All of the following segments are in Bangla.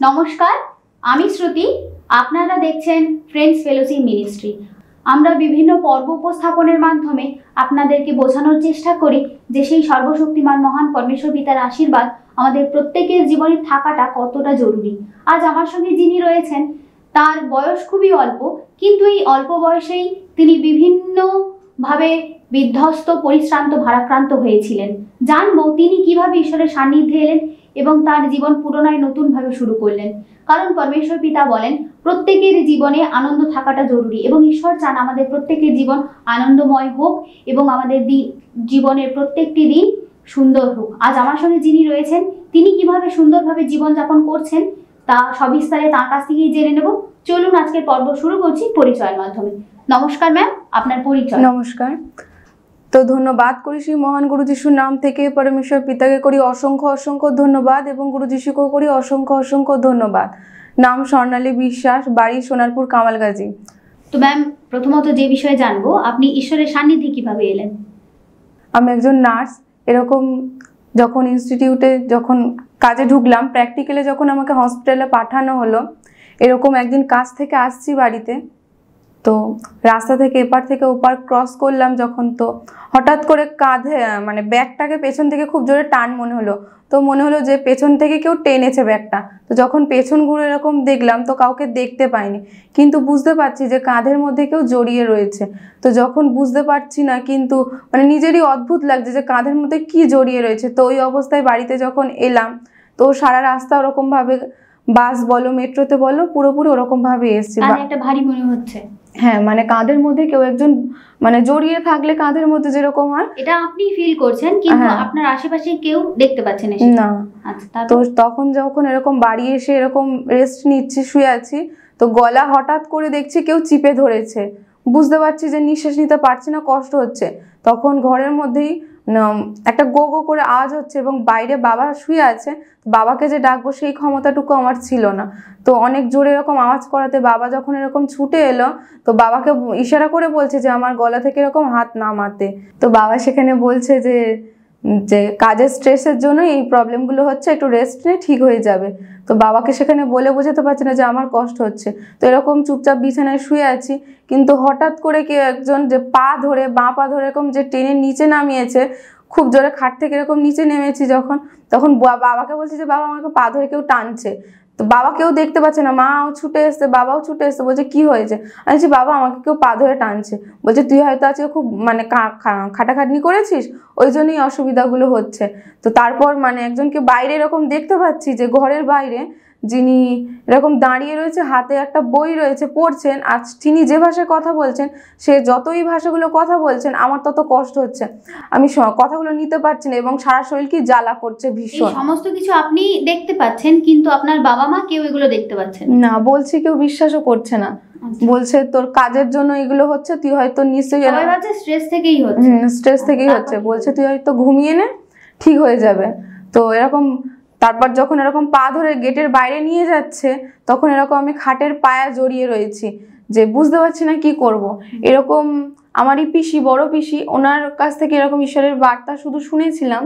নমস্কার, আমি শ্রুতি। আপনারা দেখছেন ফ্রেন্ডস ফেলোশিপ মিনিস্ট্রি। আমরা বিভিন্ন পর্ব উপস্থাপনের মাধ্যমে আপনাদেরকে বোঝানোর চেষ্টা করি যে সেই সর্বশক্তিমান মহান পরমেশ্বর পিতার আশীর্বাদ আমাদের প্রত্যেকের জীবনে থাকাটা কতটা জরুরি। আজ আমার সঙ্গে যিনি রয়েছেন তার বয়স খুবই অল্প, কিন্তু এই অল্প বয়সেই তিনি বিভিন্নভাবে বিধ্বস্ত, পরিশ্রান্ত, ভারাক্রান্ত হয়েছিলেন। জানবো তিনি কিভাবে ঈশ্বরের সান্নিধ্যে এলেন এবং তার জীবন পুনরায় নতুনভাবে শুরু করলেন। কারণ পরমেশ্বর পিতা বলেন প্রত্যেকের জীবনে আনন্দ থাকাটা জরুরি এবং ঈশ্বর চান আমাদের প্রত্যেকের জীবন আনন্দময় হোক এবং আমাদের জীবনের প্রত্যেকটি দিন সুন্দর হোক। আজ আমার সঙ্গে যিনি রয়েছেন তিনি কিভাবে সুন্দরভাবে জীবনযাপন করছেন তা সবিস্তারে তার কাছ থেকেই জেনে নেব। চলুন আজকের পর্ব শুরু করছি পরিচয়ের মাধ্যমে। নমস্কার ম্যাম, আপনার পরিচয়। নমস্কার। তো ধন্যবাদ করি শ্রী মহান গুরু যিশুর নাম থেকে পরমেশ্বর পিতাকে করি অসংখ্য অসংখ্য ধন্যবাদ এবং গুরু যিশুকেও করি অসংখ্য অসংখ্য ধন্যবাদ। নাম স্বর্ণালী বিশ্বাস, বাড়ি সোনারপুর কামালগাজী। তো ম্যাম, প্রথমত যে বিষয়ে জানবো, আপনি ঈশ্বরের সান্নিধ্যে কিভাবে এলেন? আমি একজন নার্স। এরকম যখন ইনস্টিটিউটে যখন কাজে ঢুকলাম, প্র্যাকটিক্যালে যখন আমাকে হসপিটালে পাঠানো হলো, এরকম একদিন কাজ থেকে আসছি বাড়িতে, তো রাস্তা থেকে এপার থেকে ওপার ক্রস করলাম যখন, তো হঠাৎ করে কাঁধে মানে ব্যাগটাকে পেছন থেকে খুব জোরে টান মনে হলো। তো মনে হলো যে পেছন থেকে কেউ টেনেছে ব্যাগটা। তো যখন পেছন ঘুরে এরকম দেখলাম তো কাউকে দেখতে পাইনি, কিন্তু বুঝতে পারছি যে কাঁধের মধ্যে কেউ জড়িয়ে রয়েছে। তো যখন বুঝতে পারছি না, কিন্তু মানে নিজেরই অদ্ভুত লাগছে যে কাঁধের মধ্যে কি জড়িয়ে রয়েছে। তো ওই অবস্থায় বাড়িতে যখন এলাম, তো সারা রাস্তা ওরকমভাবে বাস বলো মেট্রোতে বলো পুরোপুরি ওরকমভাবে এসছি। একটা ভারী মনে হচ্ছে। হ্যাঁ, মানে কাঁধের মধ্যে কেউ একজন মানে জড়িয়ে থাকলে কাঁধের মধ্যে যেরকম হয়, এটা আপনি ফিল করছেন, কিন্তু আপনার আশেপাশে কেউ দেখতে পাচ্ছেন না। আচ্ছা, তো তখন যখন এরকম বাড়ি এসে এরকম রেস্ট নিচ্ছি, শুয়ে আছি, তো গলা হঠাৎ করে দেখছি কেউ চিপে ধরেছে। বুঝতে পারছি যে নিঃশ্বাস নিতে পারছি না, কষ্ট হচ্ছে। তখন ঘরের মধ্যেই একটা গো গো করে আওয়াজ হচ্ছে এবং বাইরে বাবা শুয়ে আছে। বাবাকে যে ডাকবো সেই ক্ষমতাটুকু আমার ছিল না। তো অনেক জোরে এরকম আওয়াজ করাতে বাবা যখন এরকম ছুটে এলো, তো বাবাকে ইশারা করে বলছে যে আমার গলা থেকে এরকম হাত নামাতে। তো বাবা সেখানে বলছে যে কাজের স্ট্রেসের জন্য এই প্রবলেমগুলো হচ্ছে, একটু রেস্ট নিয়ে ঠিক হয়ে যাবে। তো বাবাকে সেখানে বলে বোঝাতে পারছি না যে আমার কষ্ট হচ্ছে। তো এরকম চুপচাপ বিছানায় শুয়ে আছি, কিন্তু হঠাৎ করে কেউ একজন যে পা ধরে, বাঁ পা ধরে এরকম যে টেনে নিচে নামিয়েছে, খুব জোরে খাট থেকে এরকম নিচে নেমেছি তখন বাবাকে বলছি যে বাবা আমাকে পা ধরে কেউ টানছে। তো বাবা কেউ দেখতে পাচ্ছে না, মাও ছুটে এসছে, বাবাও ছুটে এসছে, বলছে কি হয়েছে? আমি বলছি বাবা আমাকে কেউ পা ধরে টানছে। বলছে তুই হয়তো আজকে খুব মানে খাটাখাটনি করেছিস, ওই জন্যই অসুবিধাগুলো হচ্ছে। তো তারপর মানে একজনকে বাইরে এরকম দেখতে পাচ্ছি যে ঘরের বাইরে যিনি এরকম দাঁড়িয়ে রয়েছে, হাতে একটা বই রয়েছে, পড়ছেন। আর তিনি যে ভাষায় কথা বলছেন, সে যতই ভাষাগুলো কথা বলছেন আমার তত কষ্ট হচ্ছে, আমি কথাগুলো নিতে পারছি না এবং সারা শরীর কি জ্বালা করছে ভীষণ। সমস্ত কিছু আপনি দেখতে পাচ্ছেন, কিন্তু আপনার বাবা মা কেউ এগুলো দেখতে পাচ্ছেন না। বলছি কেউ বিশ্বাসও করছে না। বলছে তোর কাজের জন্য এগুলো হচ্ছে, তুই হয়তো নিশ্চয়ই স্ট্রেস থেকেই হচ্ছে। স্ট্রেস থেকেই হচ্ছে। বলছে তুই হয়তো ঘুমিয়ে নে, ঠিক হয়ে যাবে। তো এরকম তারপর যখন এরকম পা ধরে গেটের বাইরে নিয়ে যাচ্ছে, তখন এরকম আমি খাটের পায়া জড়িয়ে রয়েছি, যে বুঝতে পারছি না কি করব। এরকম আমারই পিসি, বড় পিসি, ওনার কাছ থেকে এরকম ঈশ্বরের বার্তা শুধু শুনেছিলাম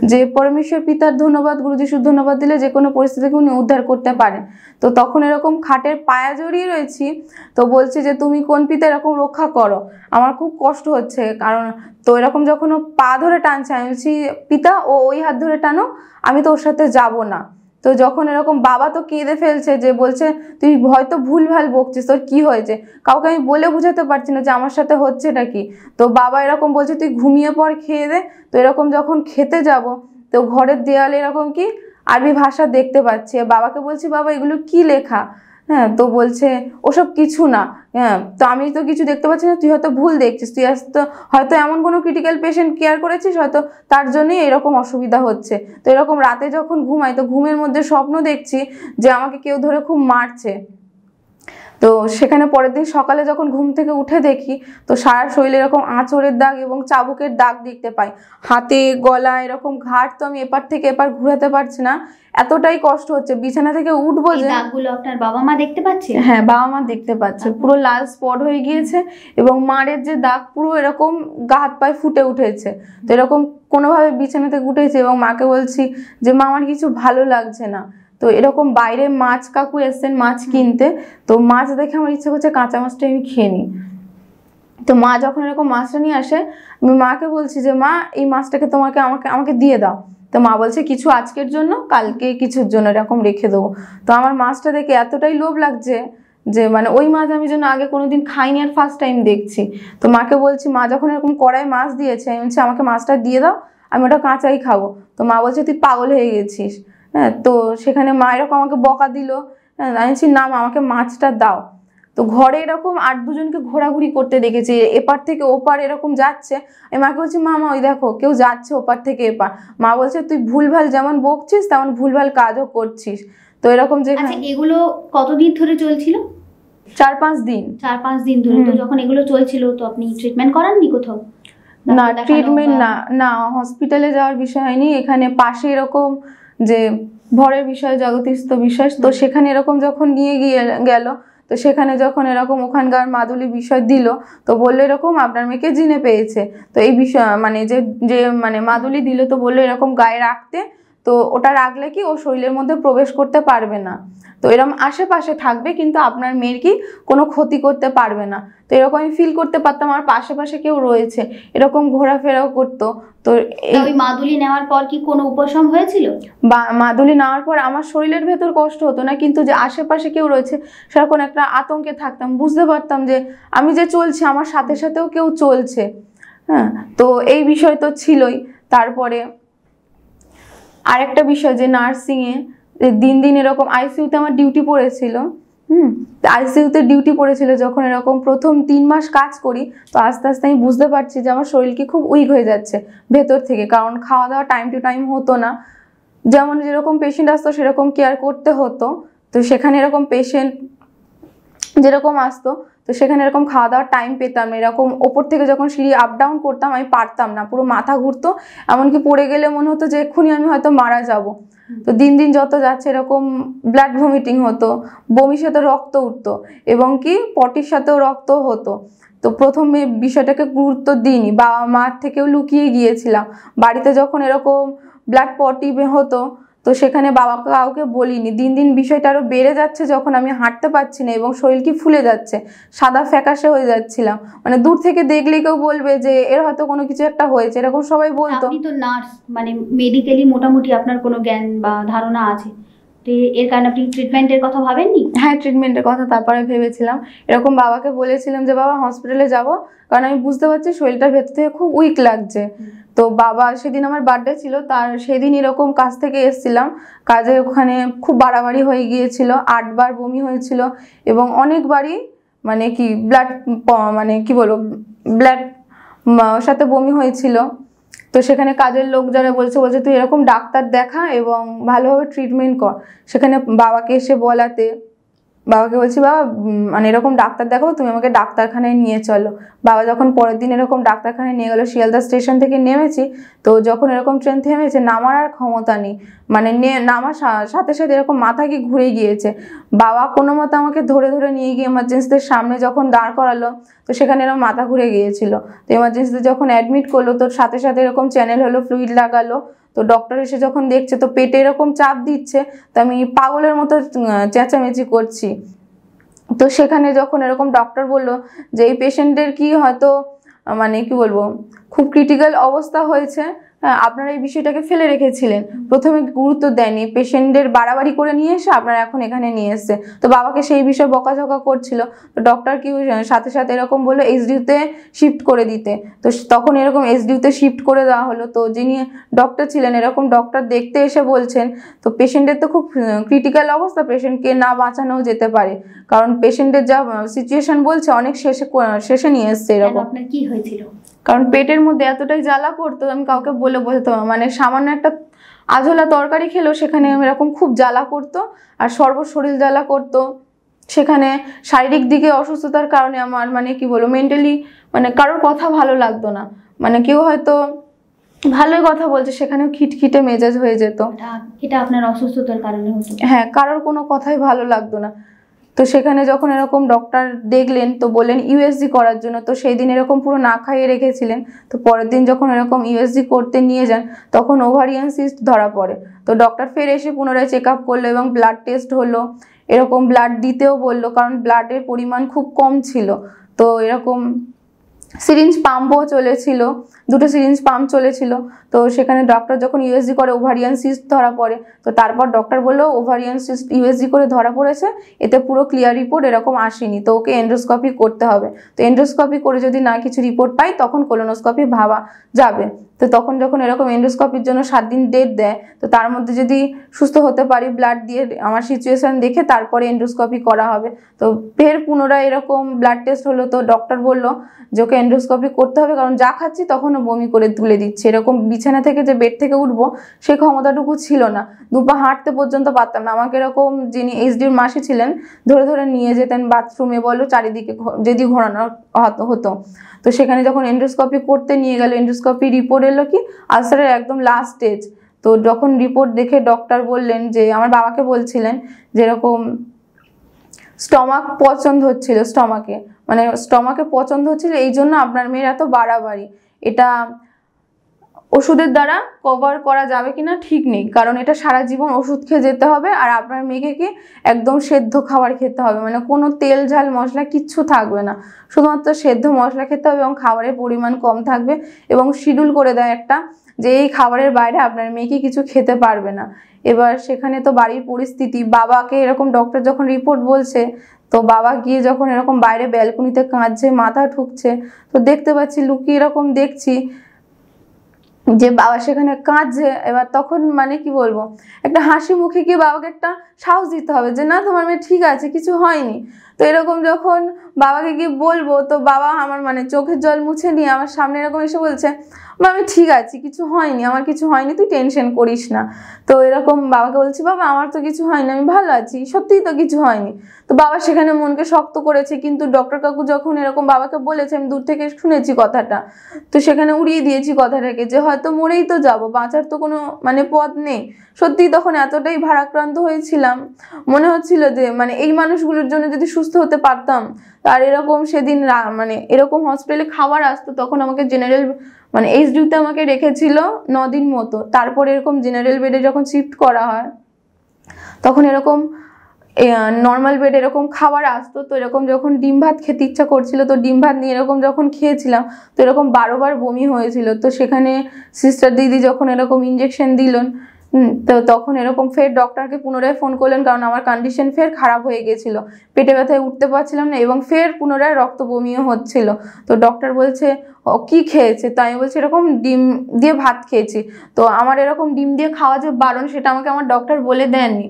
যে পরমেশ্বর পিতার ধন্যবাদ, গুরু যিশুর ধন্যবাদ দিলে যে কোনো পরিস্থিতি থেকে উনি উদ্ধার করতে পারেন। তো তখন এরকম খাটের পায়া জড়িয়ে রয়েছি, তো বলছে যে তুমি কোন পিতা এরকম রক্ষা করো, আমার খুব কষ্ট হচ্ছে। কারণ তো এরকম যখন ও পা ধরে টানছে, আমি বলছি পিতা ও ওই হাত ধরে টানো, আমি তো ওর সাথে যাব না। তো যখন এরকম বাবা তো কেঁদে ফেলছে, যে বলছে তুই হয়তো ভুলভাল বকছিস, তোর কি হয়েছে? কাউকে আমি বলে বোঝাতে পারছি না যে আমার সাথে হচ্ছেটা কি। তো বাবা এরকম বলছে তুই ঘুমিয়ে পড়, খেয়ে দে। তো এরকম যখন খেতে যাব, তো ঘরের দেয়ালে এরকম কি আরবি ভাষা দেখতে পাচ্ছি। বাবাকে বলছি বাবা এগুলো কি লেখা? হ্যাঁ, তো বলছে ওসব কিছু না। হ্যাঁ, তো আমি তো কিছু দেখতে পাচ্ছি না, তুই হয়তো ভুল দেখছিস, তুই হয়তো এমন কোনো ক্রিটিক্যাল পেশেন্ট কেয়ার করেছিস, হয়তো তার জন্যই এরকম অসুবিধা হচ্ছে। তো এরকম রাতে যখন ঘুমাই, তো ঘুমের মধ্যে স্বপ্ন দেখছি যে আমাকে কেউ ধরে খুব মারছে। তো সেখানে পরের দিন সকালে যখন ঘুম থেকে উঠে দেখি, তো সারা শরীরে এরকম আঁচড়ের দাগ এবং চাবুকের দাগ দেখতে পাই, হাতে গলা এরকম ঘাট। তো আমি এপার থেকে এপার ঘুরাতে পারছি না, এতটাই কষ্ট হচ্ছে। বিছানা থেকে উঠবো যে দাগগুলো আপনার বাবা মা দেখতে পাচ্ছে? হ্যাঁ, বাবা মা দেখতে পাচ্ছে, পুরো লাল স্পট হয়ে গিয়েছে এবং মারের যে দাগ পুরো এরকম গা হাত পায়ে ফুটে উঠেছে। তো এরকম কোনোভাবে বিছানা থেকে উঠেছে এবং মাকে বলছি যে মা আমার কিছু ভালো লাগছে না। তো এরকম বাইরে মাছ কাকু এসছেন মাছ কিনতে, তো মাছ দেখে আমার ইচ্ছে করছে কাঁচা মাছটা আমি খেয়ে নিই। তো মা যখন এরকম মাছটা নিয়ে আসে, আমি মাকে বলছি যে মা এই মাছটাকে আমাকে দিয়ে দাও। তো মা বলছে কিছু আজকের জন্য, কালকে কিছুর জন্য এরকম রেখে দেবো। তো আমার মাছটা দেখে এতটাই লোভ লাগছে যে মানে ওই মাছ আমি যেন আগে কোনোদিন খাইনি আর ফার্স্ট টাইম দেখছি। তো মাকে বলছি, মা যখন এরকম কড়াই মাছ দিয়েছে আমি বলছি আমাকে মাছটা দিয়ে দাও, আমি ওটা কাঁচাই খাবো। তো মা বলছে তুই পাগল হয়ে গেছিস। হ্যাঁ, তো সেখানে মা এরকম আমাকে বকা দিল। হ্যাঁ, আমি বলছি না মা আমাকে মাছটা দাও। তো ঘরে এরকম 8-9 জনকে ঘোরাঘুরি করতে দেখেছি, এপার থেকে ওপার এরকম যাচ্ছে। আমি মাকে বলছি মা ওই দেখো কেউ যাচ্ছে ওপার থেকে এপার। মা বলছে তুই ভুলভাল যেমন বকছিস তেমন ভুলভাল কাজও করছিস। তো এরকম যে এগুলো কতদিন ধরে চলছিল? 4-5 দিন। 4-5 দিন ধরে। তো যখন এগুলো চলছিল তো আপনি ট্রিটমেন্ট করাননি কোথাও? না ট্রিটমেন্ট না হসপিটালে যাওয়ার বিষয় হয়নি। এখানে পাশে এরকম যে ভরের বিষয় জগদীশ বিষয়, তো সেখানে এরকম যখন নিয়ে গেল, তো সেখানে যখন এরকম ওখানকার মাদুলি বিষয় দিল, তো বললো এরকম আপনার মেয়েকে জিনে পেয়েছে। তো এই বিষয় মানে যে মানে মাদুলি দিল, তো বললো এরকম গায়ে রাখতে, তো ওটা রাখলে কি ও শরীরের মধ্যে প্রবেশ করতে পারবে না, তো এরকম আশেপাশে থাকবে কিন্তু আপনার মেয়ের কি কোনো ক্ষতি করতে পারবে না। তো এরকম আমি ফিল করতে পারতাম আমার পাশে কেউ রয়েছে, এরকম ঘোরাফেরাও করতো। তো ওই মাদুলি নেওয়ার পর কি কোনো উপশম হয়েছিল? বা মাদুলি নেওয়ার পর আমার শরীরের ভেতর কষ্ট হতো না, কিন্তু যে আশেপাশে কেউ রয়েছে সেরকম একটা আতঙ্কে থাকতাম, বুঝতে পারতাম যে আমি যে চলছি আমার সাথেও কেউ চলছে। হ্যাঁ, তো এই বিষয় তো ছিলই। তারপরে আরেকটা বিষয় যে নার্সিংয়ে দিন এরকম আইসিইউতে আমার ডিউটি পড়েছিল। আইসিইউতে ডিউটি পড়েছিল যখন এরকম প্রথম 3 মাস কাজ করি, তো আস্তে আস্তে আমি বুঝতে পারছি যে আমার শরীর কি খুব উইক হয়ে যাচ্ছে ভেতর থেকে, কারণ খাওয়া দাওয়া টাইম টু টাইম হতো না। যেরকম পেশেন্ট আসতো সেরকম কেয়ার করতে হতো। তো সেখানে এরকম পেশেন্ট যেরকম আসতো, তো সেখানে এরকম খাওয়া দাওয়ার টাইম পেতাম না। এরকম ওপর থেকে যখন সিঁড়ি আপ ডাউন করতাম আমি পারতাম না, পুরো মাথা ঘুরতো, এমনকি পড়ে গেলে মনে হতো যে এক্ষুনি আমি হয়তো মারা যাব। তো দিন যত যাচ্ছে এরকম ব্লাড ভমিটিং হতো, বমির সাথে রক্ত উঠতো এবং কি পটির সাথেও রক্ত হতো। তো প্রথমে বিষয়টাকে গুরুত্ব দিইনি, বাবা মার থেকেও লুকিয়ে গিয়েছিলাম। বাড়িতে যখন এরকম ব্লাড পটি হতো তো সেখানে বাবা কাউকে বলিনি। দিন বিষয়টা আরো বেড়ে যাচ্ছে যখন আমি হাঁটতে পারছি না এবং শরীর কি ফুলে যাচ্ছে, সাদা ফ্যাকাশে হয়ে যাচ্ছিলাম। মানে দূর থেকে দেখলে কেউ বলবে যে এর হয়তো কোনো কিছু একটা হয়েছে, এরকম সবাই বলতো। আপনি তো নার্স, মানে মেডিকেলি মোটামুটি আপনার কোনো জ্ঞান বা ধারণা আছে, তো এর কারণে আপনি ট্রিটমেন্টের কথা ভাবেননি? হ্যাঁ, ট্রিটমেন্টের কথা তারপরে ভেবেছিলাম। এরকম বাবাকে বলেছিলাম যে বাবা হসপিটালে যাব, কারণ আমি বুঝতে পারছি শরীরটার ভেতর থেকে খুব উইক লাগছে। তো বাবা সেদিন আমার বার্থডে ছিল, তার সেদিন এরকম কাজ থেকে এসেছিলাম, কাজে ওখানে খুব বাড়াবাড়ি হয়ে গিয়েছিল, 8 বার বমি হয়েছিল এবং অনেকবারই মানে কি ব্লাড মানে কি বলবো ব্লাড সাথে বমি হয়েছিল। তো সেখানে কাজের লোক যারা বলছে তুই এরকম ডাক্তার দেখা এবং ভালোভাবে ট্রিটমেন্ট কর। সেখানে বাবাকে এসে বলাতে বাবাকে বলছি বাবা মানে এরকম ডাক্তার দেখাবো, তুমি আমাকে ডাক্তারখানায় নিয়ে চলো। বাবা যখন পরের দিন এরকম ডাক্তারখানায় নিয়ে গেলো, শিয়ালদা স্টেশন থেকে নেমেছি, তো যখন এরকম ট্রেন থেমেছে নামার আর ক্ষমতা নেই, মানে নামার সাথে এরকম মাথা কি ঘুরে গিয়েছে। বাবা কোনো মতো আমাকে ধরে নিয়ে গিয়ে এমার্জেন্সিতে সামনে যখন দাঁড় করালো, তো সেখানে এরকম মাথা ঘুরে গিয়েছিল। তো এমার্জেন্সিতে যখন অ্যাডমিট করলো, তো সাথে এরকম চ্যানেল হলো, ফ্লুইড লাগালো। তো ডক্টর এসে যখন দেখছে তো পেটে এরকম চাপ দিচ্ছে, তো আমি পাগলের মতো চেঁচামেচি করছি। তো সেখানে যখন এরকম ডক্টর বললো যে এই পেশেন্টের কি হয়তো মানে কি বলবো খুব ক্রিটিক্যাল অবস্থা হয়েছে, আপনারা এই বিষয়টাকে ফেলে রেখেছিলেন, প্রথমে গুরুত্ব দেয়নি, পেশেন্টের বাড়াবাড়ি করে নিয়ে এসে আপনারা এখন এখানে নিয়ে এসছে। তো বাবাকে সেই বিষয়ে বকাঝকা করছিল। তো ডক্টর কি সাথে এরকম বললো এইচডিউতে শিফট করে দিতে। তো তখন এরকম এইচডিউতে শিফট করে দেওয়া হলো। তো যিনি ডক্টর ছিলেন এরকম ডক্টর দেখতে এসে বলছেন তো পেশেন্টের তো খুব ক্রিটিক্যাল অবস্থা, পেশেন্টকে না বাঁচানোও যেতে পারে, কারণ পেশেন্টের যা সিচুয়েশন বলছে অনেক শেষে নিয়ে এসছে। এরকম আপনার কি হয়েছিল? কারণ পেটের মধ্যে এতটাই জ্বালা করতো আমি কাউকে বলে বোঝাতে পারবো, মানে সামান্য একটা আঝোলা তরকারি খেলেও সেখানে এরকম খুব জ্বালা করতো আর সর্বশরীর জ্বালা করতো। সেখানে শারীরিক দিকে অসুস্থতার কারণে আমার মানে কি বলবো মেন্টালি মানে কারোর কথা ভালো লাগতো না, মানে কেউ হয়তো ভালোই কথা বলছে সেখানেও খিটখিটে মেজাজ হয়ে যেত। এটা আপনার অসুস্থতার কারণে হতো? হ্যাঁ, কারোর কোনো কথাই ভালো লাগতো না। তো সেখানে যখন এরকম ডক্টর দেখলেন তো বললেন ইউএসজি করার জন্য। তো সেই দিন এরকম পুরো না খাইয়ে রেখেছিলেন। তো পরের দিন যখন এরকম ইউএসজি করতে নিয়ে যান তখন ওভারিয়ান সিস্ট ধরা পড়ে। তো ডক্টর ফের এসে পুনরায় চেক আপ করলো এবং ব্লাড টেস্ট হলো, এরকম ব্লাড দিতেও বললো কারণ ব্লাডের পরিমাণ খুব কম ছিল। তো এরকম সিরিঞ্জ পাম্পও চলেছিল, 2টো সিরিঞ্জ পাম্প চলেছিল। তো সেখানে ডক্টর যখন ইউএসজি করে ওভারিয়ান সিস্ট ধরা পড়ে। তো তারপর ডক্টর বললো ওভারিয়ান সিস্ট ইউএসজি করে ধরা পড়েছে, এতে পুরো ক্লিয়ার রিপোর্ট এরকম আসেনি, তো ওকে এন্ডোস্কোপি করতে হবে। তো এন্ডোস্কোপি করে যদি না কিছু রিপোর্ট পাই তখন কোলোনোস্কোপি ভাবা যাবে। তো তখন যখন এরকম এন্ডোস্কোপির জন্য 7 দিন ডেট দেয়, তো তার মধ্যে যদি সুস্থ হতে পারি ব্লাড দিয়ে আমার সিচুয়েশন দেখে তারপরে এন্ডোস্কোপি করা হবে। তো ফের পুনরায় এরকম ব্লাড টেস্ট হলো। তো ডক্টর বললো যে ওকে এন্ডোস্কোপি করতে হবে কারণ যা খাচ্ছি তখনও বমি করে তুলে দিচ্ছে, এরকম বিছানা থেকে যে বেড থেকে উঠবো সেই ক্ষমতাটুকু ছিল না, 2 পা হাঁটতে পর্যন্ত পারতাম না। আমাকে এরকম যিনি এইচডির মাসি ছিলেন ধরে ধরে নিয়ে যেতেন বাথরুমে বলো চারিদিকে যদি ঘোরানো হতো। তো সেখানে যখন এন্ডোস্কোপি করতে নিয়ে গেল, এন্ডোস্কোপি রিপোর্ট এলো কি আলসারের একদম লাস্ট স্টেজ। তো যখন রিপোর্ট দেখে ডক্টর বললেন যে আমার বাবাকে বলছিলেন যেরকম স্টমাক পছন্দ হচ্ছিল, স্টমাকে পছন্দ হচ্ছিল, এই জন্য আপনার মেয়ের এত বাড়াবাড়ি। এটা ওষুধের দ্বারা কভার করা যাবে কিনা ঠিক নেই, কারণ এটা সারা জীবন ওষুধ খেয়ে যেতে হবে। আর আপনার মেয়েকে কি একদম সেদ্ধ খাবার খেতে হবে, মানে কোনো তেল ঝাল মশলা কিচ্ছু থাকবে না, শুধুমাত্র সেদ্ধ মশলা খেতে হবে এবং খাবারের পরিমাণ কম থাকবে। এবং শিডিউল করে দেয় একটা যে এই খাবারের বাইরে আপনার মেয়েকে কিছু খেতে পারবে না। এবার সেখানে তো বাড়ির পরিস্থিতি, বাবাকে এরকম ডক্টর যখন রিপোর্ট বলছে তো বাবা গিয়ে যখন এরকম বাইরে ব্যালকনিতে কাঁদছে, মাথা ঠুকছে, তো দেখতে পাচ্ছি লুকিয়ে এরকম দেখছি যে বাবা সেখানে কাঁদছে। এবার তখন মানে কি বলবো, একটা হাসি মুখে গিয়ে বাবাকে একটা সাহস দিতে হবে যে না তোমার মেয়ে ঠিক আছে, কিছু হয়নি। তো এরকম যখন বাবাকে গিয়ে বলবো তো বাবা আমার মানে চোখের জল মুছে নিয়ে আমার সামনে এরকম এসে বলছে মা আমি ঠিক আছি, কিছু হয়নি, আমার কিছু হয়নি, তুই টেনশন করিস না। তো এরকম বাবাকে বলছি বাবা আমার তো কিছু হয়নি, আমি ভালো আছি, সত্যিই তো কিছু হয়নি। তো বাবা সেখানে মনকে শক্ত করেছে, কিন্তু ডক্টর কাকু যখন এরকম বাবাকে বলেছে আমি দূর থেকে শুনেছি কথাটা, তো সেখানে উড়িয়ে দিয়েছি কথাটাকে যে হয়তো মরেই তো যাবো, বাঁচার তো কোনো মানে পথ নেই। সত্যি তখন এতটাই ভারাক্রান্ত হয়েছিলাম, মনে হচ্ছিল যে মানে এই মানুষগুলোর জন্য যদি সুস্থ হতে পারতাম। তার এরকম সেদিন মানে এরকম হসপিটালে খাবার আসতো, তখন আমাকে জেনারেল মানে এইচডিউতে আমাকে রেখেছিল 9 দিন মতো। তারপর এরকম জেনারেল বেডে যখন শিফট করা হয় তখন এরকম নর্মাল বেড এরকম খাবার আসতো। তো এরকম যখন ডিম ভাত খেতে ইচ্ছা করছিল তো ডিম ভাত নিয়ে এরকম যখন খেয়েছিলাম তো এরকম 12 বার বমি হয়েছিল। তো সেখানে সিস্টার দিদি যখন এরকম ইঞ্জেকশন দিলেন তো তখন এরকম ফের ডক্টরকে পুনরায় ফোন করলেন, কারণ আমার কন্ডিশন ফের খারাপ হয়ে গেছিল, পেটে ব্যথায় উঠতে পারছিলাম না এবং ফের পুনরায় রক্ত বমিও হচ্ছিল। তো ডক্টর বলছে কি খেয়েছে, তো আমি বলছি এরকম ডিম দিয়ে ভাত খেয়েছি। তো আমার এরকম ডিম দিয়ে খাওয়া যে বারণ সেটা আমাকে আমার ডক্টর বলে দেননি,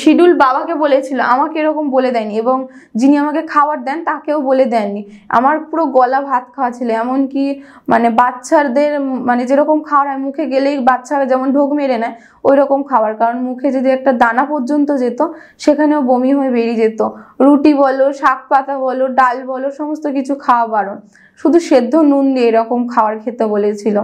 শিডিউল বাবাকে বলেছিল, আমাকে এরকম বলে দেয়নি এবং যিনি আমাকে খাবার দেন তাকেও বলে দেননি। আমার পুরো গলা ভাত খাওয়া ছিল, এমনকি মানে বাচ্চাদের মানে যেরকম খাওয়ার হয় মুখে গেলেই বাচ্চা যেমন ঢোক মেরে নেয় ওই রকম খাবার, কারণ মুখে যদি একটা দানা পর্যন্ত যেত সেখানেও বমি হয়ে বেরিয়ে যেত। রুটি বলো, শাক পাতা বলো, ডাল বলো, সমস্ত কিছু খাওয়া বারণ, শুধু সেদ্ধ নুন দিয়ে এরকম খাবার খেতে বলেছিল।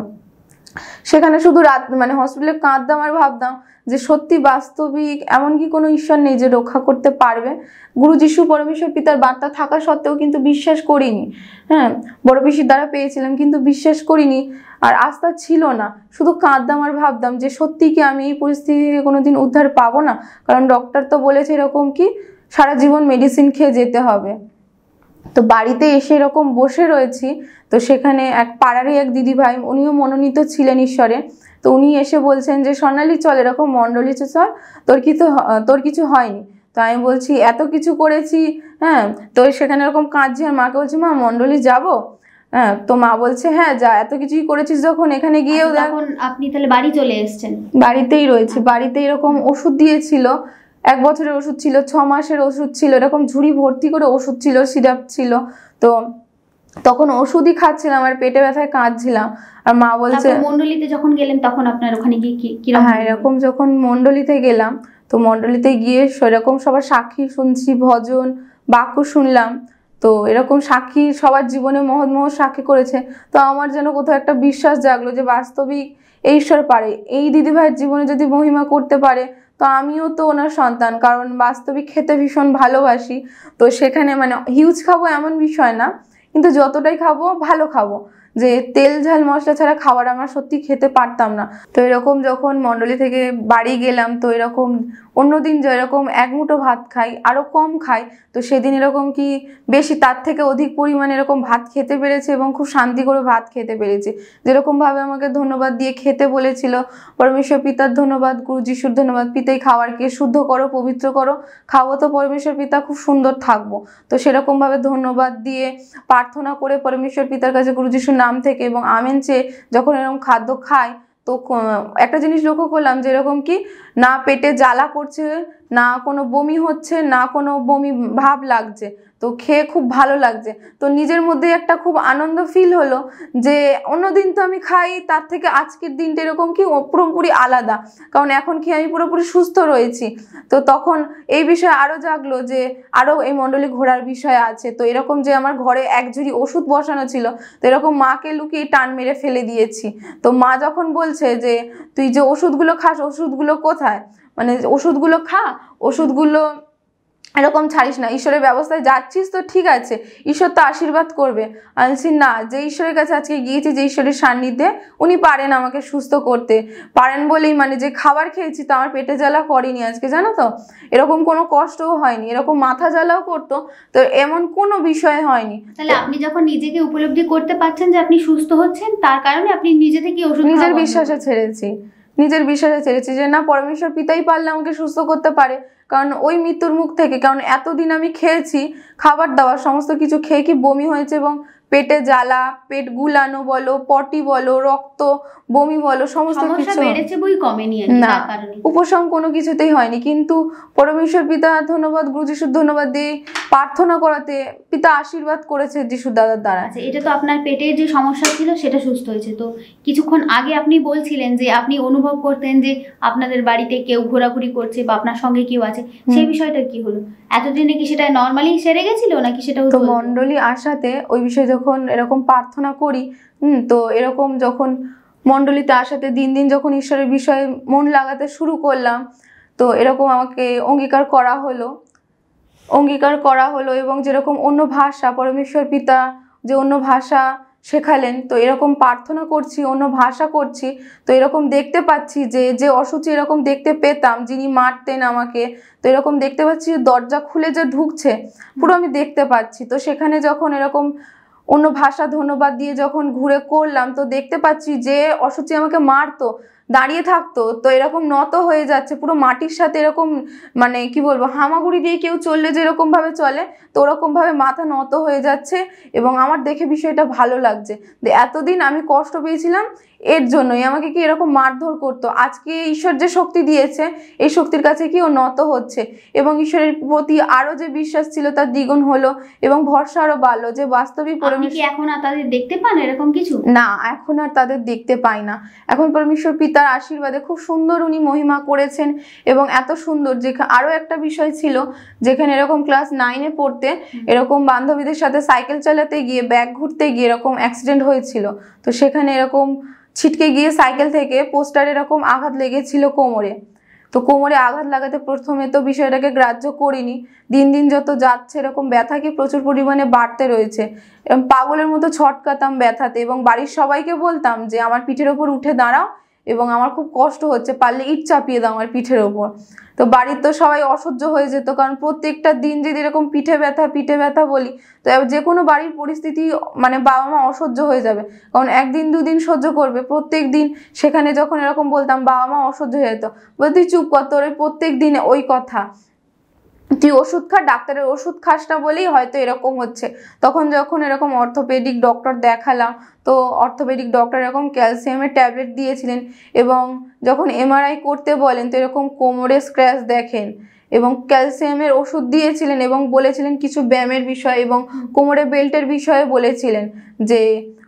সেখানে শুধু রাত মানে হসপিটালে কাঁদতাম আর ভাবতাম যে সত্যি বাস্তবিক এমন কি কোনো ঈশ্বর নেই যে রক্ষা করতে পারবে। গুরু যিশু পরমেশ্বর পিতার বার্তা থাকা সত্ত্বেও কিন্তু বিশ্বাস করিনি। হ্যাঁ, বড় পিসির দ্বারা পেয়েছিলাম কিন্তু বিশ্বাস করিনি আর আস্থা ছিল না, শুধু কাঁদতাম আর ভাবতাম যে সত্যি কি আমি এই পরিস্থিতি থেকে কোনোদিন উদ্ধার পাবো না, কারণ ডক্টর তো বলেছে এরকম কি সারা জীবন মেডিসিন খেয়ে যেতে হবে। তো বাড়িতে এসে এরকম বসে রয়েছি, তো সেখানে এক পাড়ারই এক দিদি ভাই, উনিও মনোনীত ছিলেন ঈশ্বরে, তো উনি এসে বলছেন যে স্বর্ণালী চল এরকম মণ্ডলী চল, তোর কিছু হয়নি। তো আমি বলছি এত কিছু করেছি, হ্যাঁ, তো সেখানে এরকম কাঁদছি আর মাকে বলছি মা মণ্ডলী যাবো, হ্যাঁ, তো মা বলছে হ্যাঁ যা, এত কিছুই করেছিস যখন এখানে গিয়েও তখন আপনি তাহলে বাড়ি চলে এসেছেন? বাড়িতেই রয়েছে, বাড়িতে এরকম ওষুধ দিয়েছিল, 1 বছরের ওষুধ ছিল, 6 মাসের ওষুধ ছিল, এরকম ঝুড়ি ভর্তি করে ওষুধ ছিল, সিরাপ ছিল। তো তখন ওষুধই খাচ্ছিলাম আর পেটে ব্যথায় কাঁদছিলাম। আর মা বলছে মণ্ডলীতে যখন গেলেন তখন আপনার ওখানে গিয়ে কি? হ্যাঁ, এরকম যখন মণ্ডলীতে গেলাম তো মণ্ডলীতে গিয়ে সেরকম সবার সাক্ষী শুনছি, ভজন বাক্য শুনলাম। তো এরকম সাক্ষী সবার জীবনে মহৎ সাক্ষী করেছে, তো আমার যেন কোথাও একটা বিশ্বাস জাগলো যে বাস্তবিক এই ঈশ্বর পারে, এই দিদিভাইয়ের জীবনে যদি মহিমা করতে পারে তো আমিও তো ওনার সন্তান, কারণ বাস্তবিক খেতে ভীষণ ভালোবাসি। তো সেখানে মানে হিউজ খাবো এমন বিষয় না, কিন্তু যতটাই খাবো ভালো খাবো, যে তেল ঝাল মশলা ছাড়া খাবার আমার সত্যি খেতে পারতাম না। তো এরকম যখন মণ্ডলী থেকে বাড়ি গেলাম, তো এরকম অন্যদিন যেরকম এক মুঠো ভাত খাই আরও কম খাই, তো সেদিন এরকম কি বেশি তার থেকে অধিক পরিমাণে এরকম ভাত খেতে পেরেছি এবং খুব শান্তি করে ভাত খেতে পেরেছি। যেরকমভাবে আমাকে ধন্যবাদ দিয়ে খেতে বলেছিল, পরমেশ্বর পিতার ধন্যবাদ, গুরু যিশুর ধন্যবাদ, পিতাই খাবারকে শুদ্ধ করো, পবিত্র করো, খাবো তো পরমেশ্বর পিতা খুব সুন্দর থাকবো। তো সেরকমভাবে ধন্যবাদ দিয়ে প্রার্থনা করে পরমেশ্বর পিতার কাছে গুরু যিশুর নাম থেকে এবং আমেন চেয়ে যখন এরকম খাদ্য খাই, তো একটা জিনিস লক্ষ্য করলাম যে এরকম কি না পেটে জ্বালা করছে, না কোনো বমি হচ্ছে, না কোনো বমি ভাব লাগছে, তো খেয়ে খুব ভালো লাগছে। তো নিজের মধ্যে একটা খুব আনন্দ ফিল হলো যে অন্যদিন তো আমি খাই তার থেকে আজকের দিনটা এরকম কি পুরোপুরি আলাদা, কারণ এখন কি আমি পুরোপুরি সুস্থ রয়েছি। তো তখন এই বিষয়ে আরও জাগলো যে আরও এই মণ্ডলী ঘোরার বিষয় আছে। তো এরকম যে আমার ঘরে এক ঝুড়ি ওষুধ বসানো ছিল, তো এরকম মাকে লুকিয়ে টান মেরে ফেলে দিয়েছি। তো মা যখন বলছে যে তুই যে ওষুধগুলো খাস, ওষুধগুলো কোথায়, মানে ওষুধগুলো খা, ওষুধগুলো এরকম ছাড়িস না, ঈশ্বরের ব্যবস্থায় যাচ্ছিস তো ঠিক আছে, ঈশ্বর তো আশীর্বাদ করবে। বলছি না, যে ঈশ্বরের কাছে আজকে গিয়েছি, যে ঈশ্বরের সান্নিধ্যে, উনি পারেন আমাকে সুস্থ করতে, পারেন বলেই মানে যে খাবার খেয়েছি তো আমার পেটে জ্বালা করেনি আজকে, জানো তো, এরকম কোনো কষ্টও হয়নি, এরকম মাথা জ্বালাও করতো, তো এমন কোনো বিষয় হয়নি। তাহলে আপনি যখন নিজেকে উপলব্ধি করতে পারছেন যে আপনি সুস্থ হচ্ছেন, তার কারণে আপনি নিজে থেকে ওষুধ নিজের বিশ্বাসে ছেড়েছি, নিজের বিশ্বাসে ছেড়েছি যে না, পরমেশ্বর পিতাই পারলে আমাকে সুস্থ করতে পারে। কারণ ওই মৃত্যুর মুখ থেকে, কারণ এতদিন আমি খেয়েছি খাবার দাবার সমস্ত কিছু খেয়ে কি বমি হয়েছে এবং পেটে জ্বালা, পেট গুলানো বলো, পটি বলো, রক্ত বমি বলো, সমস্ত কিছু বেড়েছে, বই কমেনি না, উপশম কোনো কিছুতেই হয়নি। কিন্তু পরমেশ্বর পিতা ধন্যবাদ, গুরু যিশুর ধন্যবাদ দিয়ে প্রার্থনা করাতে পিতা আশীর্বাদ করেছে যিশু দাদার দ্বারা। আচ্ছা, এটা তো আপনার পেটের যে সমস্যা ছিল সেটা সুস্থ হয়েছে। তো কিছুক্ষণ আগে আপনি বলছিলেন যে আপনি অনুভব করতেন যে আপনাদের বাড়িতে কেউ ঘোরাঘুরি করছে বা আপনার সঙ্গে কেউ আছে, সেই বিষয়টা কি হলো? এতদিনে কি সেটা নর্মালি সেরে গেছিল নাকি সেটা? তো মণ্ডলী আসাতে ওই বিষয়ে যখন এরকম প্রার্থনা করি, তো এরকম যখন মণ্ডলীতে আসাতে দিন দিন যখন ঈশ্বরের বিষয়ে মন লাগাতে শুরু করলাম, তো এরকম আমাকে অঙ্গীকার করা হলো এবং যেরকম অন্য ভাষা পরমেশ্বর পিতা যে অন্য ভাষা শেখালেন, তো এরকম প্রার্থনা করছি, অন্য ভাষা করছি, তো এরকম দেখতে পাচ্ছি যে অসুচি এরকম দেখতে পেতাম, যিনি মারতেন আমাকে, তো এরকম দেখতে পাচ্ছি দরজা খুলে যে ঢুকছে পুরো আমি দেখতে পাচ্ছি। তো সেখানে যখন এরকম অন্য ভাষা ধন্যবাদ দিয়ে যখন ঘুরে করলাম, তো দেখতে পাচ্ছি যে অসুচি আমাকে মারতো দাঁড়িয়ে থাকতো, তো এরকম নত হয়ে যাচ্ছে পুরো মাটির সাথে, এরকম মানে কি বলবো, হামাগুড়ি দিয়ে কেউ চললে যেরকম ভাবে চলে, তো ওরকম ভাবে মাথা নত হয়ে যাচ্ছে এবং আমার দেখে বিষয়টা ভালো লাগছে যে এতদিন আমি কষ্ট পেয়েছিলাম এর জন্যই আমাকে কি এরকম মারধর করতো, আজকে ঈশ্বর যে শক্তি দিয়েছে এই শক্তির কাছে কি ও নত হচ্ছে এবং ঈশ্বরের প্রতি আরো যে বিশ্বাস ছিল তার দ্বিগুণ হলো এবং ভরসা আরো বাড়লো যে বাস্তবিক এখন আর তাদের দেখতে পান এরকম কিছু? না, এখন আর তাদের দেখতে পাই না। এখন পরমেশ্বর পিতার আশীর্বাদে খুব সুন্দর উনি মহিমা করেছেন এবং এত সুন্দর। যেখানে আরো একটা বিষয় ছিল, যেখানে এরকম ক্লাস 9-এ পড়তে এরকম বান্ধবীদের সাথে সাইকেল চালাতে গিয়ে ব্যাগ ঘুরতে গিয়ে এরকম অ্যাক্সিডেন্ট হয়েছিল, তো সেখানে এরকম ছিটকে গিয়ে সাইকেল থেকে পোস্টার এরকম আঘাত লেগেছিল কোমরে। তো কোমরে আঘাত লাগাতে প্রথমে তো বিষয়টাকে গ্রাহ্য করিনি, দিন দিন যত যাচ্ছে এরকম ব্যথা কি প্রচুর পরিমাণে বাড়তে রয়েছে, পাগলের মতো ছটকাতাম ব্যথাতে এবং বাড়ির সবাইকে বলতাম যে আমার পিঠের ওপর উঠে দাঁড়াও এবং আমার খুব কষ্ট হচ্ছে, পারলে ইট চাপিয়ে দাও আমার পিঠের ওপর। তো বাড়ির তো সবাই অসহ্য হয়ে যেত, কারণ প্রত্যেকটা দিন যদি এরকম পিঠে ব্যথা বলি, তো যে কোনো বাড়ির পরিস্থিতি মানে বাবা মা অসহ্য হয়ে যাবে, কারণ একদিন দুদিন সহ্য করবে, প্রত্যেক দিন সেখানে যখন এরকম বলতাম বাবা মা অসহ্য হয়ে যেত, বলে তুই চুপ কর, তোর প্রত্যেক দিন ওই কথা, তুই ওষুধ খা, ডাক্তারের ওষুধ খাস না বলেই হয়তো এরকম হচ্ছে। তখন যখন এরকম অর্থোপেডিক ডক্টর দেখালাম, তো অর্থোপেডিক ডক্টর এরকম ক্যালসিয়ামের ট্যাবলেট দিয়েছিলেন এবং যখন এমআরআই করতে বলেন তো এরকম কোমরে স্ক্র্যাচ দেখেন এবং ক্যালসিয়ামের ওষুধ দিয়েছিলেন এবং বলেছিলেন কিছু ব্যায়ামের বিষয় এবং কোমরে বেল্টের বিষয়ে বলেছিলেন যে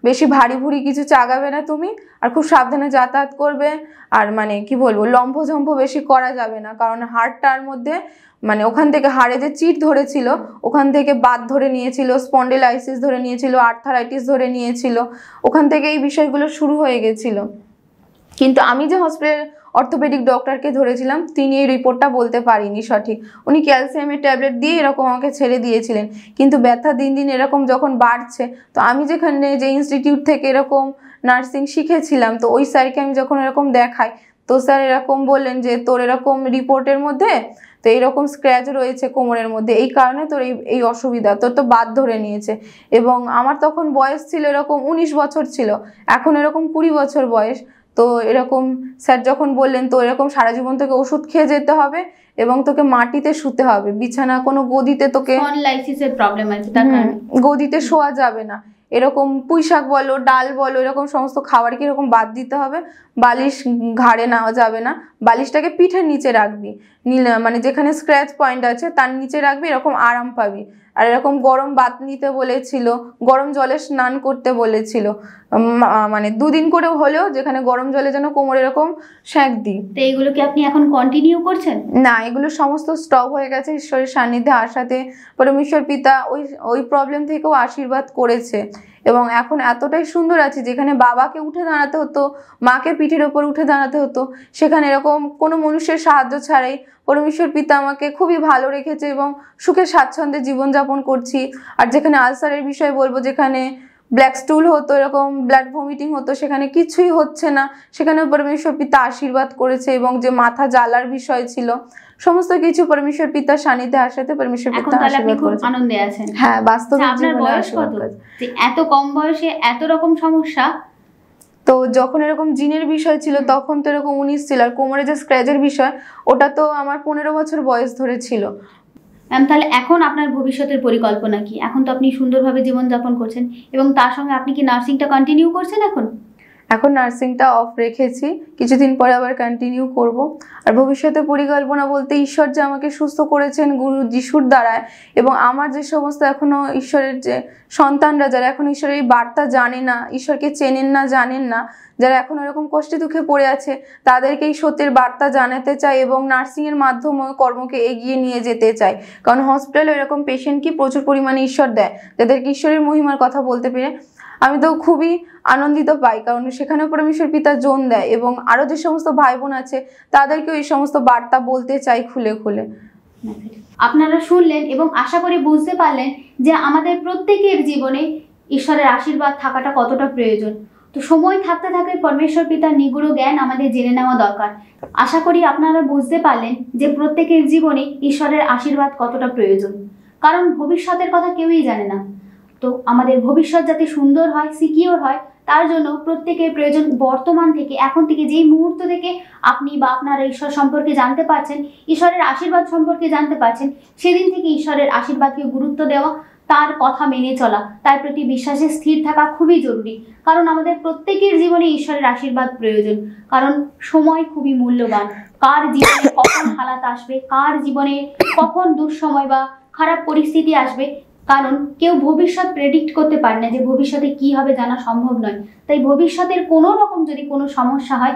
বেশি ভারী ভুরি কিছু চাগাবে না তুমি, আর খুব সাবধানে যাতায়াত করবে, আর মানে কি বলবো লম্ফঝম্প বেশি করা যাবে না, কারণ হাড়টার মধ্যে মানে ওখান থেকে হাড়ে যে চিট ধরেছিল ওখান থেকে বাত ধরে নিয়েছিল, স্পন্ডিলাইসিস ধরে নিয়েছিল, আর্থারাইটিস ধরে নিয়েছিল, ওখান থেকে এই বিষয়গুলো শুরু হয়ে গেছিল। কিন্তু আমি যে অর্থোপেডিক ডক্টরকে ধরেছিলাম, তিনি এই রিপোর্টটা বলতে পারেনি সঠিক। উনি ক্যালসিয়ামের ট্যাবলেট দিয়ে এরকম আমাকে ছেড়ে দিয়েছিলেন, কিন্তু ব্যথা দিন দিন এরকম যখন বাড়ছে, তো আমি যেখানে যে ইনস্টিটিউট থেকে এরকম নার্সিং শিখেছিলাম, তো ওই স্যারকে আমি যখন এরকম দেখাই, তো স্যার এরকম বললেন যে তোর এরকম রিপোর্টের মধ্যে তো এইরকম স্ক্র্যাচ রয়েছে কোমরের মধ্যে, এই কারণে তোর এই অসুবিধা, তোর তো বাদ ধরে নিয়েছে। এবং আমার তখন বয়স ছিল এরকম 19 বছর ছিল, এখন এরকম 20 বছর বয়স। তো এরকম স্যার যখন বললেন তো এরকম সারা জীবন তোকে ওষুধ খেয়ে যেতে হবে এবং তোকে মাটিতে শুতে হবে, বিছানা কোনো গদিতে তোকে স্পন্ডাইলাইসিসের প্রবলেম আছে তার কারণে গদিতে শোয়া যাবে না, এরকম পুঁইশাক বলো ডাল বলো এরকম সমস্ত খাবারকে এরকম বাদ দিতে হবে, বালিশ ঘাড়ে নেওয়া যাবে না, বালিশটাকে পিঠের নিচে রাখবি, মানে যেখানে স্ক্র্যাচ পয়েন্ট আছে তার নিচে রাখবি, এরকম আরাম পাবি। আর এরকম গরম বাত নিতে বলেছিল, গরম জলে স্নান করতে বলেছিল, মানে 2 দিন করে হলেও যেখানে গরম জলে যেন কোমরে এরকম সেঁক দিই। তো এইগুলো কি আপনি এখন কন্টিনিউ করছেন? না, এগুলো সমস্ত স্টপ হয়ে গেছে ঈশ্বরের সান্নিধ্যে আসাতে। পরমেশ্বর পিতা ওই প্রবলেম থেকেও আশীর্বাদ করেছে এবং এখন এতটাই সুন্দর আছি, যেখানে বাবাকে উঠে দাঁড়াতে হতো, মাকে পিঠের ওপর উঠে দাঁড়াতে হতো, সেখানে এরকম কোনো মানুষের সাহায্য ছাড়াই পরমেশ্বর পিতা আমাকে খুবই ভালো রেখেছে এবং সুখে স্বাচ্ছন্দ্যে জীবনযাপন করছি। আর যেখানে আলসারের বিষয় বলবো, যেখানে ব্ল্যাক স্টুল হতো, এরকম ব্লাড ভমিটিং হতো, সেখানে কিছুই হচ্ছে না, সেখানে পরমেশ্বর পিতা আশীর্বাদ করেছে। এবং যে মাথা জ্বালার বিষয় ছিল, সমস্ত কিছু পরমেশ্বর পিতার সান্নিধ্যে আসাতে পরমেশ্বর পিতা আশীর্বাদ করেছে। আনন্দে আছেন? হ্যাঁ, বাস্তবে আপনার বয়স কত যে এত কম বয়সে এত রকম সমস্যা? তো যখন এরকম জিনের বিষয় ছিল তখন তো এরকম 19 ছিল, আর কোমরে যে স্ক্র্যাচের বিষয় ওটা তো আমার 15 বছর বয়স ধরে ছিল। ম্যাম, তাহলে এখন আপনার ভবিষ্যতের পরিকল্পনা কি? এখন তো আপনি সুন্দরভাবে জীবনযাপন করছেন এবং তার সঙ্গে আপনি কি নার্সিংটা কন্টিনিউ করছেন? এখন নার্সিংটা অফ রেখেছি, কিছুদিন পরে আবার কন্টিনিউ করব। আর ভবিষ্যতে পরিকল্পনা বলতে ঈশ্বর যে আমাকে সুস্থ করেছেন গুরু যিশুর দ্বারায়, এবং আমার যে সমস্ত এখনো ঈশ্বরের যে সন্তানরা যারা এখন ঈশ্বরের এই বার্তা জানে না, ঈশ্বরকে চেনেন না, জানেন না, যারা এখন এরকম কষ্টে দুঃখে পড়ে আছে, তাদেরকে এই সত্যের বার্তা জানাতে চাই এবং নার্সিংয়ের মাধ্যমে কর্মকে এগিয়ে নিয়ে যেতে চাই। কারণ হসপিটালে এরকম পেশেন্টকে প্রচুর পরিমাণে ঈশ্বর দেয়, যাদেরকে ঈশ্বরের মহিমার কথা বলতে পেরে আমি তো খুবই আনন্দিত পাই, কারণ সেখানেও পরমেশ্বর পিতা জোন দেয় এবং আরও যে সমস্ত ভাই বোন আছে তাদেরকেও এই সমস্ত বার্তা বলতে চাই খুলে খুলে। আপনারা শুনলেন এবং আশা করি বুঝতে পারলেন যে আমাদের প্রত্যেকের জীবনে ঈশ্বরের আশীর্বাদ থাকাটা কতটা প্রয়োজন। তো সময় থাকতে থাকতে পরমেশ্বর পিতার নিগুড় জ্ঞান আমাদের জেনে নেওয়া দরকার। আশা করি আপনারা বুঝতে পারলেন যে প্রত্যেকের জীবনে ঈশ্বরের আশীর্বাদ কতটা প্রয়োজন, কারণ ভবিষ্যতের কথা কেউই জানে না। তো আমাদের ভবিষ্যৎ যাতে সুন্দর হয়, সিকিওর হয়, তার জন্য প্রত্যেকের প্রয়োজন বর্তমান থেকে, এখন থেকে, যেই মুহূর্ত থেকে আপনি বা আপনারা ঈশ্বর সম্পর্কে জানতে পারছেন, ঈশ্বরের আশীর্বাদ সম্পর্কে জানতে পারছেন, সেদিন থেকে ঈশ্বরের আশীর্বাদকে গুরুত্ব দেওয়া, তার কথা মেনে চলা, তার প্রতি বিশ্বাসে স্থির থাকা খুবই জরুরি। কারণ আমাদের প্রত্যেকের জীবনে ঈশ্বরের আশীর্বাদ প্রয়োজন, কারণ সময় খুবই মূল্যবান। কার জীবনে কখন হালাত আসবে, কার জীবনে কখন দুঃসময় বা খারাপ পরিস্থিতি আসবে, কারণ কেউ ভবিষ্যৎ প্রেডিক্ট করতে পারে না, যে ভবিষ্যতে কি হবে জানা সম্ভব নয়। তাই ভবিষ্যতের কোনো রকম যদি কোনো সমস্যা হয়,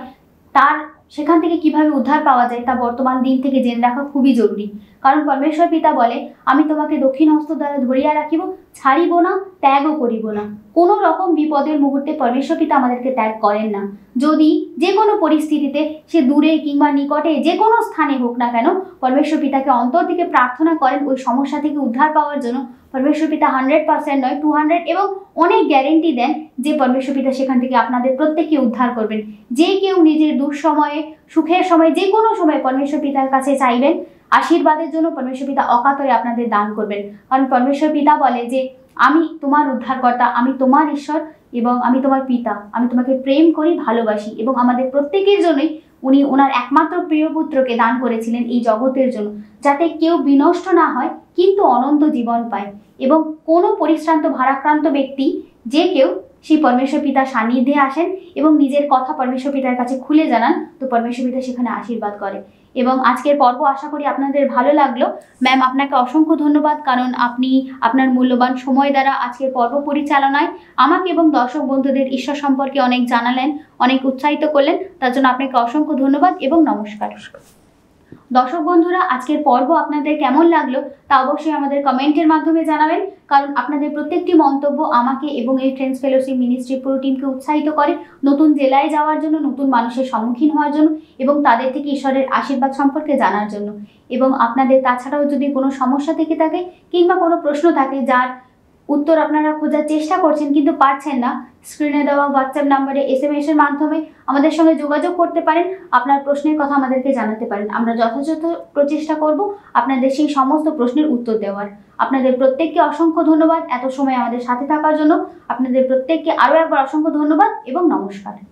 তার সেখান থেকে কিভাবে উদ্ধার পাওয়া যায় তা বর্তমান দিন থেকে জেনে রাখা খুবই জরুরি। কারণ পরমেশ্বর পিতা বলে, আমি তোমাকে দক্ষিণ হস্ত দ্বারা ধরিয়া রাখিব, ছাড়িব না, ত্যাগও করিব না। কোনো রকম বিপদের মুহূর্তে পরমেশ্বর পিতা আমাদেরকে ত্যাগ করেন না। যদি যে কোনো পরিস্থিতিতে, সে দূরে কিংবা নিকটে যে কোনো স্থানে হোক না কেন, পরমেশ্বর পিতাকে অন্তর থেকে প্রার্থনা করেন ওই সমস্যা থেকে উদ্ধার পাওয়ার জন্য, পরমেশ্বর পিতা 100% নয় 200 এবং অনেক গ্যারেন্টি দেন যে পরমেশ্বর পিতা সেখান থেকে আপনাদের প্রত্যেককে উদ্ধার করবেন। যে কেউ নিজের দুঃসময়ে, সুখের সময়, যে কোনো সময় পরমেশ্বর পিতার কাছে চাইবেন আশীর্বাদের জন্য, পরমেশ্বর পিতা অকাতরে আপনাদের দান করবেন। কারণ পরমেশ্বর পিতা বলে যে আমি তোমার উদ্ধারকর্তা, আমি তোমার ঈশ্বর এবং আমি তোমার পিতা, আমি তোমাকে প্রেম করি, ভালোবাসি। এবং আমাদের প্রত্যেকের জন্যই উনি ওনার একমাত্র প্রিয় পুত্রকে দান করেছিলেন এই জগতের জন্য, যাতে কেউ বিনষ্ট না হয় কিন্তু অনন্ত জীবন পায়। এবং কোনো পরিশ্রান্ত ভারাক্রান্ত ব্যক্তি যে কেউ সেই পরমেশ্বর পিতার সান্নিধ্যে আসেন এবং নিজের কথা পরমেশ্বর পিতার কাছে খুলে জানান, তো পরমেশ্বর পিতা সেখানে আশীর্বাদ করে। এবং আজকের পর্ব আশা করি আপনাদের ভালো লাগলো। ম্যাম, আপনাকে অসংখ্য ধন্যবাদ, কারণ আপনি আপনার মূল্যবান সময় দ্বারা আজকের পর্ব পরিচালনায় আমাকে এবং দর্শক বন্ধুদের ঈশ্বর সম্পর্কে অনেক জানালেন, অনেক উৎসাহিত করলেন। তার জন্য আপনাকে অসংখ্য ধন্যবাদ এবং নমস্কার। দর্শক বন্ধুরা, আজকের পর্ব আপনাদের কেমন লাগলো তা অবশ্যই আমাদের কমেন্টের মাধ্যমে জানাবেন, কারণ আপনাদের প্রত্যেকটি মন্তব্য আমাকে এবং এই ফ্রেন্ডস ফেলোশিপ মিনিস্ট্রি পুরো টিমকে উৎসাহিত করে নতুন জেলায় যাওয়ার জন্য, নতুন মানুষের সম্মুখীন হওয়ার জন্য এবং তাদের থেকে ঈশ্বরের আশীর্বাদ সম্পর্কে জানার জন্য। এবং আপনাদের তাছাড়াও যদি কোনো সমস্যা থেকে থাকে কিংবা কোনো প্রশ্ন থাকে যার উত্তর আপনারা খোঁজার চেষ্টা করছেন কিন্তু পারছেন না, স্ক্রিনে দেওয়া হোয়াটসঅ্যাপ নাম্বারে SMS এর মাধ্যমে আমাদের সঙ্গে যোগাযোগ করতে পারেন। আপনার প্রশ্নের কথা আমাদেরকে জানাতে পারেন। আমরা যথাযথ প্রচেষ্টা করব আপনাদের সেই সমস্ত প্রশ্নের উত্তর দেওয়ার। আপনাদের প্রত্যেককে অসংখ্য ধন্যবাদ এত সময় আমাদের সাথে থাকার জন্য। আপনাদের প্রত্যেককে আরও একবার অসংখ্য ধন্যবাদ এবং নমস্কার।